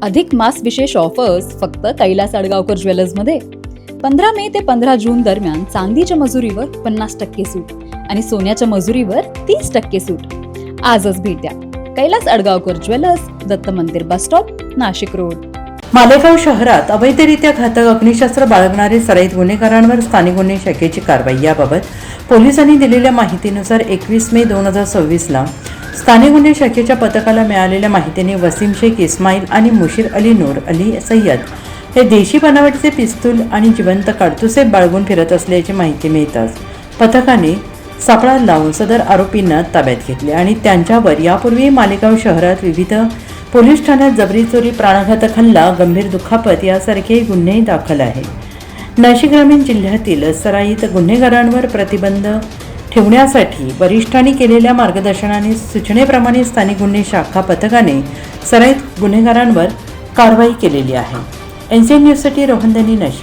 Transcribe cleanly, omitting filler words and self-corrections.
अधिक मास विशेष ऑफर्स फक्त कैलास अडगावकर ज्वेलर्समध्ये. 15 मे ते 15 जून दरम्यान चांदीच्या मजुरीवर 50% सूट आणि सोन्याच्या मजुरीवर 30% सूट. आजच भेट द्या. कैलास अडगावकर ज्वेलर्स, दत्त मंदिर bus stop, Nashik road. Malegaon शहरात अवैधरित्या घातक अग्निशस्त्र बाळगणारे सराईत गुन्हेगारांवर स्थानिक गुन्हे शाखेची कारवाई. याबाबत पोलिसांनी दिलेल्या माहितीनुसार 21 मे 2026ला स्थानिक गुन्हे शाखेच्या पथकाला मिळालेल्या माहितीने वसीम शेख इस्माईल आणि मुशीर अली नूर अली सय्यद हे देशी बनावटीचे पिस्तूल आणि जिवंत काडतुसे बाळगून फिरत असल्याची माहिती मिळताच पथकाने सापळा लावून सदर आरोपींना ताब्यात घेतले आणि त्यांच्यावर यापूर्वी मालेगाव शहरात विविध पोलीस ठाण्यात जबरी चोरी, प्राणघातक हल्ला, गंभीर दुखापत यासारखे गुन्हे दाखल आहेत. नाशिक ग्रामीण जिल्ह्यातील सराईत गुन्हेगारांवर प्रतिबंध ठेवण्यासाठी वरिष्ठांनी केलेल्या मार्गदर्शनाने सूचनेप्रमाणे स्थानिक गुन्हे शाखा पथकाने सराईत गुन्हेगारांवर कारवाई केलेली आहे. NCN न्यूजसाठी रोहन दनी, नाशिक.